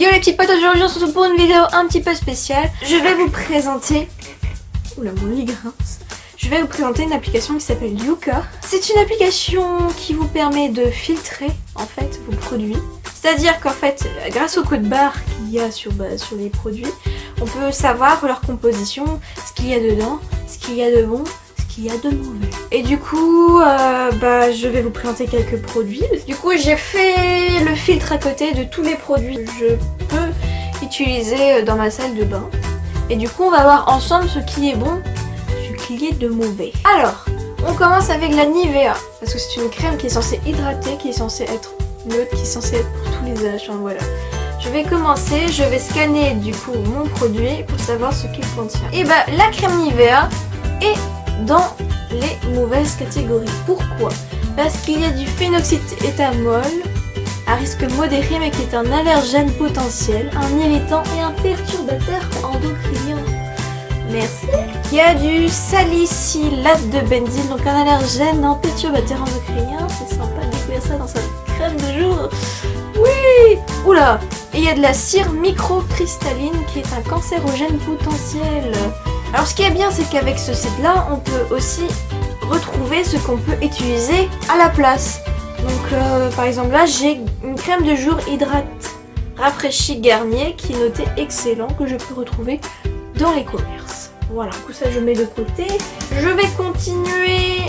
Yo les petits potes, aujourd'hui on se retrouve pour une vidéo un petit peu spéciale. Je vais vous présenter... Oula, mon lit grince. Je vais vous présenter une application qui s'appelle Yuka. C'est une application qui vous permet de filtrer en fait vos produits. C'est-à-dire qu'en fait, grâce au code barre qu'il y a sur les produits, on peut savoir leur composition, ce qu'il y a dedans, ce qu'il y a de bon, ce qu'il y a de mauvais. Et du coup, je vais vous présenter quelques produits. Du coup, j'ai fait le filtre à côté de tous les produits que je peux utiliser dans ma salle de bain. Et du coup, on va voir ensemble ce qui est bon, ce qui est de mauvais. Alors, on commence avec la Nivea, parce que c'est une crème qui est censée hydrater, qui est censée être neutre, qui est censée être pour tous les âges. Enfin, voilà. Je vais commencer, je vais scanner du coup mon produit pour savoir ce qu'il contient. Et la crème Nivea est dans les mauvaises catégories. Pourquoi? Parce qu'il y a du phénoxyéthanol à risque modéré mais qui est un allergène potentiel, un irritant et un perturbateur endocrinien. Merci. Il y a du salicylate de benzyle, donc un allergène, un perturbateur endocrinien. C'est sympa de découvrir ça dans sa crème de jour. Oui. Oula. Et il y a de la cire microcristalline qui est un cancérogène potentiel. Alors ce qui est bien, c'est qu'avec ce site là, on peut aussi retrouver ce qu'on peut utiliser à la place. Donc par exemple là, j'ai une crème de jour hydrate rafraîchie Garnier qui est notée excellent, que je peux retrouver dans les commerces. Voilà, du coup ça je mets de côté. Je vais continuer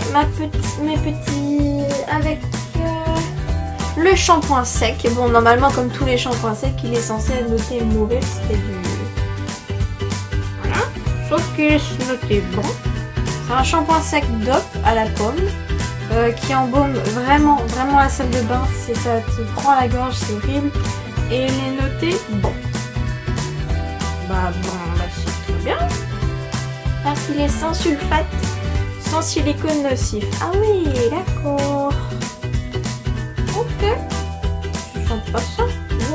mes petits avec le shampoing sec. Et bon, normalement comme tous les shampoings secs, il est censé être noté mauvais, c'était du... Voilà. Sauf qu'il est noté bon. C'est un shampoing sec DOP à la pomme qui embaume vraiment la salle de bain. Ça te prend à la gorge, c'est horrible. Et il est noté bon. C'est très bien. Parce qu'il est sans sulfate, sans silicone nocif. Ah oui, d'accord. Ok. Je sens pas ça.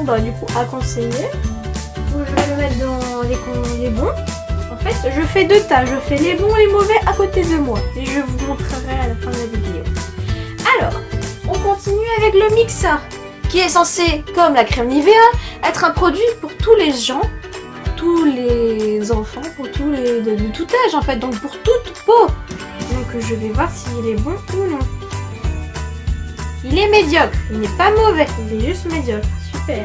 Bon du coup à conseiller. Donc, je vais le mettre dans les bons. En fait, je fais deux tas, je fais les bons et les mauvais à côté de moi. Et je vous montrerai à la fin de la vidéo. Alors, on continue avec le Mixa, qui est censé, comme la crème Nivea, être un produit pour tous les gens, tous les enfants, pour tous les de tout âge en fait, donc pour toute peau. Donc je vais voir s'il est bon ou non. Il est médiocre, il n'est pas mauvais, il est juste médiocre, super.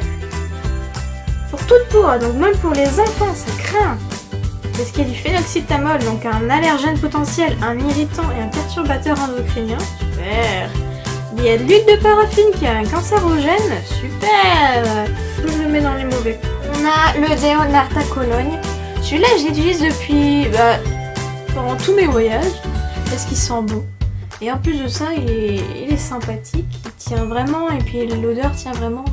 Pour toute peau, donc même pour les enfants, ça craint. Parce qu'il y a du phénoxyéthanol, donc un allergène potentiel, un irritant et un perturbateur endocrinien. Super. Il y a de l'huile de paraffine qui a un cancérogène. Super. Je le mets dans les mauvais. On a le déo Narta Cologne. Celui-là, je l'utilise depuis pendant tous mes voyages parce qu'il sent bon. Et en plus de ça, il est sympathique. Il tient vraiment, et puis l'odeur tient vraiment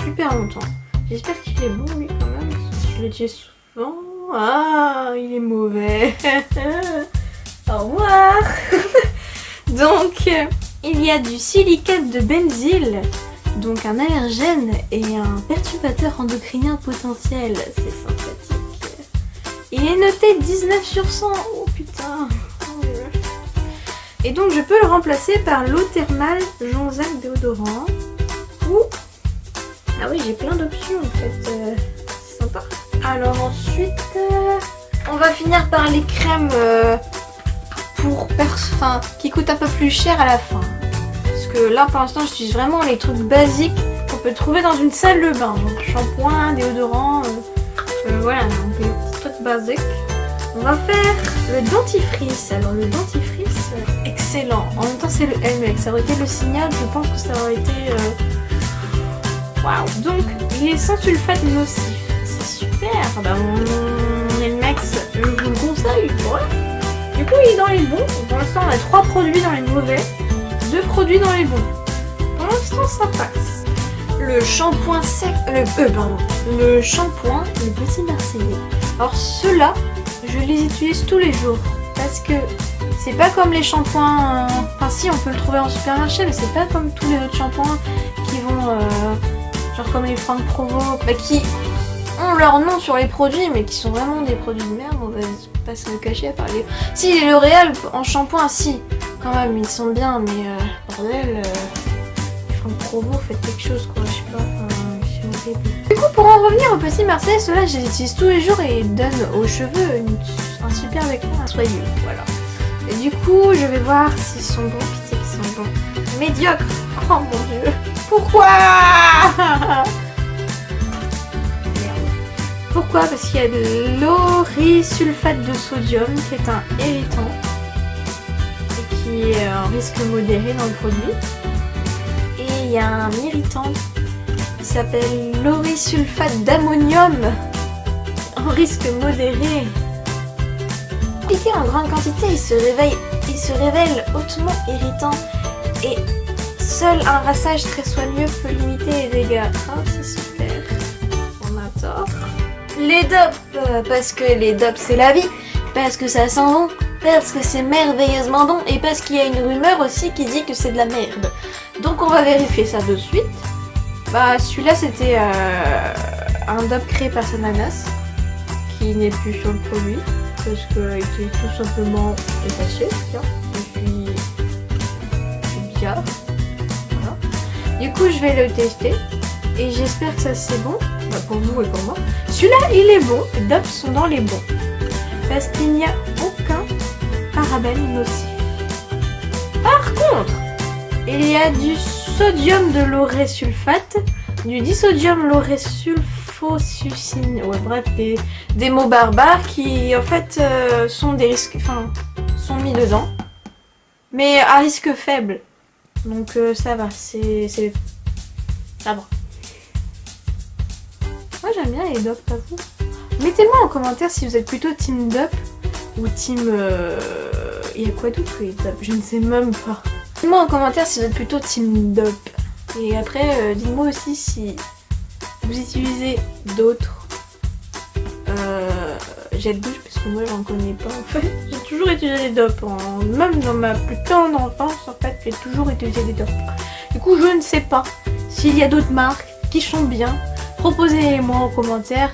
super longtemps. J'espère qu'il est bon lui quand même. Je l'utilise souvent. Ah, il est mauvais. Au revoir. Donc, il y a du silicate de benzyle, donc un allergène et un perturbateur endocrinien potentiel. C'est sympathique. Il est noté 19 sur 100. Oh putain. Et donc, je peux le remplacer par l'eau thermale Jonzac déodorant. Ou... Ah oui, j'ai plein d'options en fait. C'est sympa. Alors ensuite, on va finir par les crèmes qui coûtent un peu plus cher à la fin. Parce que là, pour l'instant, j'utilise vraiment les trucs basiques qu'on peut trouver dans une salle de bain. Donc shampoing, déodorant, voilà, donc les petits trucs basiques. On va faire le dentifrice. Alors le dentifrice, excellent. En même temps, c'est le Elmex. Ça aurait été le Signal, je pense que ça aurait été... Waouh. Donc, il est sans sulfate nocif. Super, mon Elmex, je vous le conseille. Voilà. Du coup, il est dans les bons. Pour l'instant, on a 3 produits dans les mauvais, 2 produits dans les bons. Pour l'instant, ça passe. Le shampoing sec, le shampoing, le Petit Marseillais. Alors ceux-là, je les utilise tous les jours parce que c'est pas comme les shampoings. Enfin, si, on peut le trouver en supermarché, mais c'est pas comme tous les autres shampoings qui vont, genre comme les Franck Provo, qui ont leur nom sur les produits mais qui sont vraiment des produits de merde. On va pas se le cacher à parler. Si, les L'Oréal en shampoing, si, quand même, ils sont bien, mais bordel, les Franck Provo, faites quelque chose quoi, je sais pas, terrible. Du coup, pour en revenir au petit Marseille, ceux-là, je les utilise tous les jours et ils donnent aux cheveux un super éclat soyeux. Voilà. Et du coup, je vais voir s'ils sont bons. Pitié qu'ils sont bons. Médiocre. Oh mon dieu. Pourquoi? Pourquoi? Parce qu'il y a de l'orisulfate de sodium qui est un irritant et qui est un risque modéré dans le produit. Et il y a un irritant qui s'appelle l'orisulfate d'ammonium en risque modéré. Appliqué en grande quantité, il se révèle hautement irritant et seul un rassage très soigneux peut limiter les dégâts. Oh, c'est super. On a tort. Les dopes, parce que les dopes c'est la vie, parce que ça sent bon, parce que c'est merveilleusement bon et parce qu'il y a une rumeur aussi qui dit que c'est de la merde. Donc on va vérifier ça de suite. Bah celui-là c'était un dope créé par Sananas qui n'est plus sur le produit parce qu'il était tout simplement effacé. Tiens, et puis bien. Voilà. Du coup je vais le tester et j'espère que ça c'est bon. Pour vous et pour moi. Celui-là, il est bon. Les dopes sont dans les bons. Parce qu'il n'y a aucun parabène nocif. Par contre, il y a du sodium de laurésulfate, du disodium laurésulfosucine, ouais bref, des mots barbares qui en fait sont des risques, enfin, sont mis dedans. Mais à risque faible. Donc ça va, c'est ça va. Moi j'aime bien les dopes, pas vous. Mettez-moi en commentaire si vous êtes plutôt team dope ou team... Il y a quoi d'autre que les dopes? Je ne sais même pas. Dites-moi en commentaire si vous êtes plutôt team dope. Et après, dites-moi aussi si vous utilisez d'autres jets de douche, parce que moi j'en connais pas en fait. J'ai toujours utilisé des dopes, même dans ma plus tendre enfance en fait, j'ai toujours utilisé des dopes. Du coup je ne sais pas s'il y a d'autres marques qui sont bien. Proposez-moi en commentaire.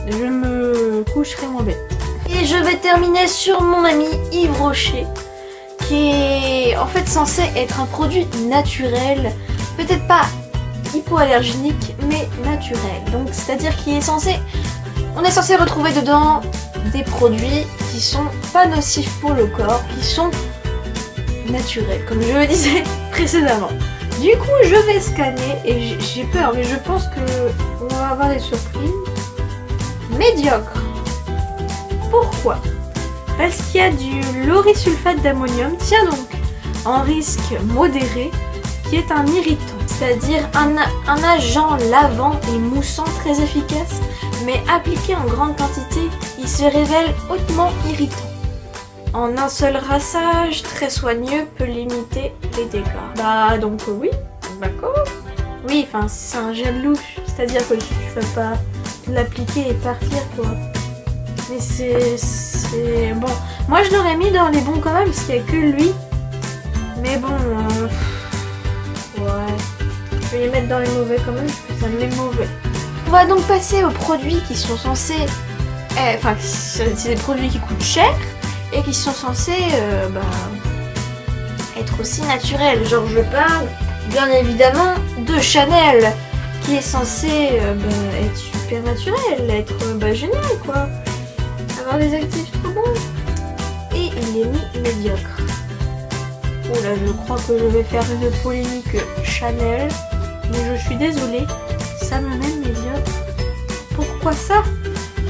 Je me coucherai moins bête. Et je vais terminer sur mon ami Yves Rocher, qui est en fait censé être un produit naturel, peut-être pas hypoallergénique, mais naturel. Donc c'est-à-dire qu'il est censé, on est censé retrouver dedans des produits qui sont pas nocifs pour le corps, qui sont naturels, comme je le disais précédemment. Du coup, je vais scanner et j'ai peur, mais je pense que on va avoir des surprises. Médiocre. Pourquoi? Parce qu'il y a du laurésulfate d'ammonium, tiens donc, en risque modéré, qui est un irritant, c'est-à-dire un agent lavant et moussant très efficace, mais appliqué en grande quantité, il se révèle hautement irritant. En un seul rassage, très soigneux, peut limiter les dégâts. Bah donc oui, d'accord. Oui, enfin c'est un gel louche, c'est-à-dire que tu vas pas l'appliquer et partir quoi. Mais c'est bon. Moi je l'aurais mis dans les bons quand même, parce qu'il n'y a que lui. Mais bon, ouais. Je vais les mettre dans les mauvais quand même, parce que ça me met mauvais. On va donc passer aux produits qui sont censés... Enfin, c'est des produits qui coûtent cher. Et qui sont censés être aussi naturels. Genre je parle bien évidemment de Chanel qui est censé être super naturel, être génial quoi. Avoir des actifs trop bons. Et il est mis médiocre. Oh là je crois que je vais faire une polémique Chanel. Mais je suis désolée, ça me met médiocre. Pourquoi ça?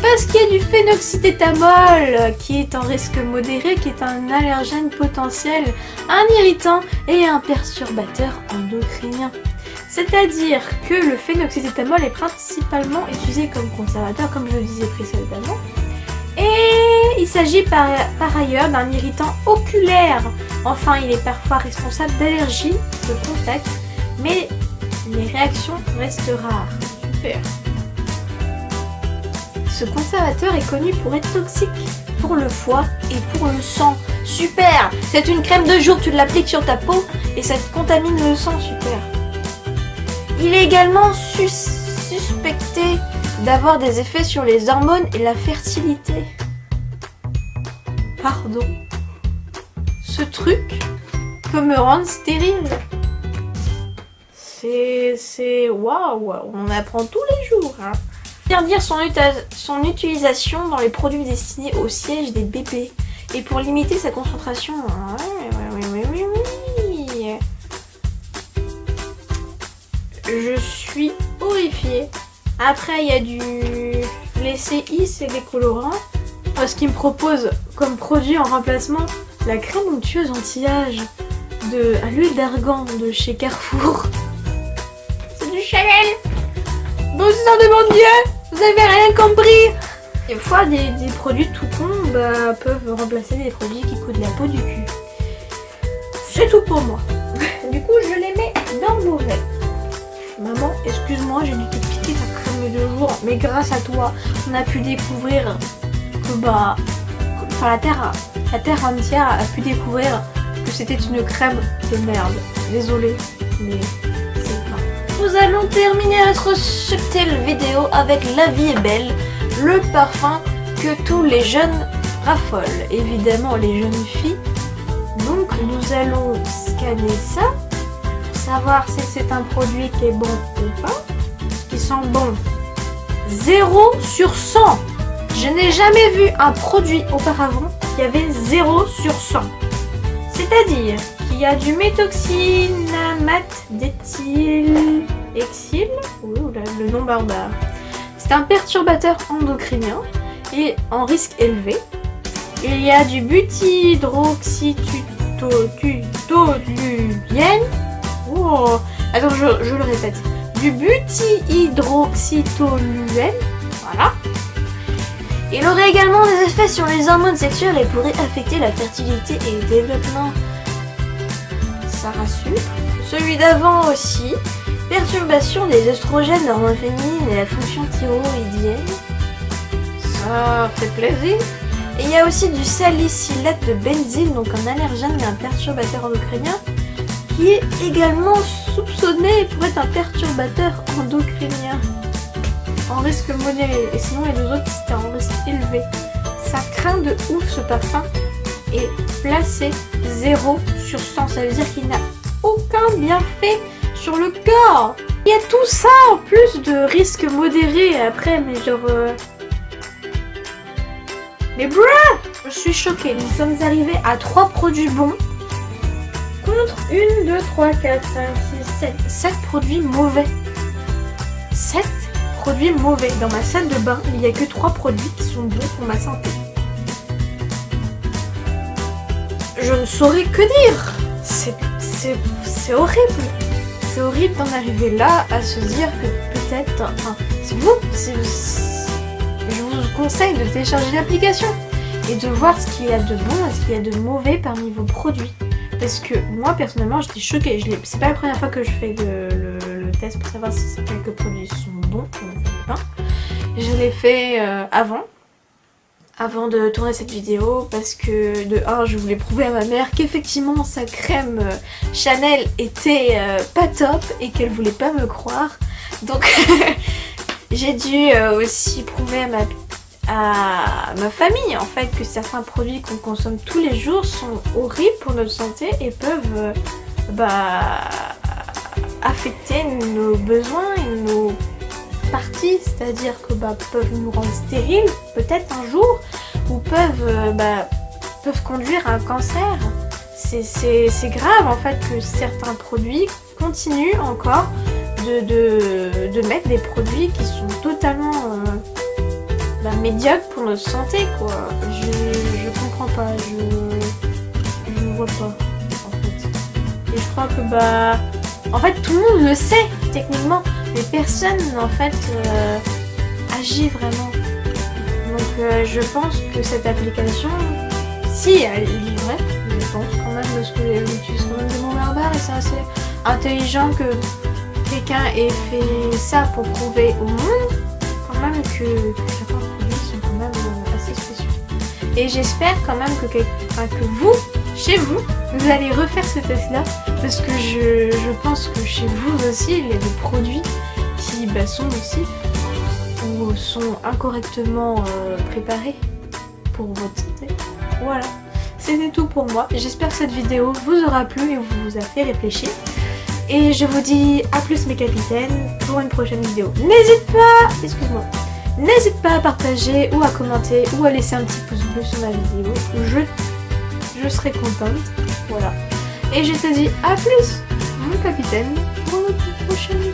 Parce qu'il y a du phénoxyéthanol qui est en risque modéré, qui est un allergène potentiel, un irritant et un perturbateur endocrinien. C'est-à-dire que le phénoxyéthanol est principalement utilisé comme conservateur, comme je le disais précédemment. Et il s'agit par ailleurs d'un irritant oculaire. Enfin, il est parfois responsable d'allergies de contact, mais les réactions restent rares. Super. Ce conservateur est connu pour être toxique pour le foie et pour le sang. Super! C'est une crème de jour, tu l'appliques sur ta peau et ça te contamine le sang, super. Il est également suspecté d'avoir des effets sur les hormones et la fertilité. Pardon. Ce truc peut me rendre stérile. c'est waouh, on apprend tous les jours. Hein. Interdire son utilisation dans les produits destinés au siège des bébés et pour limiter sa concentration. Oui. Je suis horrifiée. Après, il y a du LCI, c'est des colorants. Ce qu'ils me proposent comme produit en remplacement, la crème onctueuse anti-âge à l'huile d'argan de chez Carrefour. C'est du Chanel. Bon sang de mon Dieu, vous avez rien compris. Des fois, des produits tout cons peuvent remplacer des produits qui coûtent la peau du cul. C'est tout pour moi. Du coup, je les mets dans le mauvais. Maman, excuse-moi, j'ai dû te piquer ta crème de jour, mais grâce à toi, on a pu découvrir que la terre entière a pu découvrir que c'était une crème de merde. Désolée, mais c'est pas. Nous allons terminer notre subtile vidéo avec La Vie est belle, le parfum que tous les jeunes raffolent, évidemment les jeunes filles. Donc nous allons scanner ça pour savoir si c'est un produit qui est bon ou pas. Qui sent bon. 0 sur 100. Je n'ai jamais vu un produit auparavant qui avait 0 sur 100. C'est-à-dire qu'il y a du méthoxynamate d'éthylhexyl. Le nom barbare. C'est un perturbateur endocrinien et en risque élevé. Il y a du butihydroxytoluène. Oh, attends, je le répète. Du butihydroxytoluène. Voilà. Il aurait également des effets sur les hormones sexuelles et pourrait affecter la fertilité et le développement. Ça rassure. Celui d'avant aussi. Perturbation des oestrogènes, hormones féminines et la fonction thyroïdienne. Ça fait plaisir. Et il y a aussi du salicylate de benzyle, donc un allergène et un perturbateur endocrinien, qui est également soupçonné pour être un perturbateur endocrinien. En risque modéré. Et sinon, les deux autres, c'était en risque élevé. Ça craint de ouf ce parfum. Et placé 0 sur 100. Ça veut dire qu'il n'a aucun bienfait sur le corps. Il y a tout ça en plus de risque modéré après, mais genre... Mais bruh! Je suis choquée. Nous sommes arrivés à 3 produits bons contre 1, 2, 3, 4, 5, 6, 7. 7 produits mauvais. 7 produits mauvais. Dans ma salle de bain, il n'y a que 3 produits qui sont bons pour ma santé. Je ne saurais que dire. C'est horrible. C'est horrible d'en arriver là à se dire que peut-être... Enfin, je vous conseille de télécharger l'application et de voir ce qu'il y a de bon et ce qu'il y a de mauvais parmi vos produits. Parce que moi, personnellement, j'étais choquée. C'est pas la première fois que je fais le test pour savoir si quelques produits sont bons pour ma salle de bain. Je l'ai fait avant de tourner cette vidéo parce que de 1 je voulais prouver à ma mère qu'effectivement sa crème Chanel était pas top et qu'elle voulait pas me croire, donc j'ai dû aussi prouver à ma famille en fait que certains produits qu'on consomme tous les jours sont horribles pour notre santé et peuvent affecter nos besoins et nos parties, c'est-à-dire que peuvent nous rendre stériles peut-être un jour ou peuvent conduire à un cancer. C'est grave en fait que certains produits continuent encore de mettre des produits qui sont totalement médiocres pour notre santé quoi. Je comprends pas, je ne vois pas en fait. Et je crois que en fait tout le monde le sait techniquement, mais personne en fait agit vraiment. Donc je pense que cette application, si elle est vraie, je pense quand même, parce qu'elle utilise quand même des mots barbares et c'est assez intelligent que quelqu'un ait fait ça pour prouver au monde quand même que certains produits sont quand même assez spéciaux. Et j'espère quand même que vous, chez vous, vous allez refaire ce test là, parce que je pense que chez vous aussi il y a des produits qui sont nocifs ou sont incorrectement préparés pour votre santé. Voilà, c'était tout pour moi. J'espère que cette vidéo vous aura plu et vous a fait réfléchir. Et je vous dis à plus mes capitaines pour une prochaine vidéo. N'hésite pas, excuse-moi, n'hésite pas à partager ou à commenter ou à laisser un petit pouce bleu sur ma vidéo. Je serai contente. Voilà. Et je te dis à plus mon capitaine pour une prochaine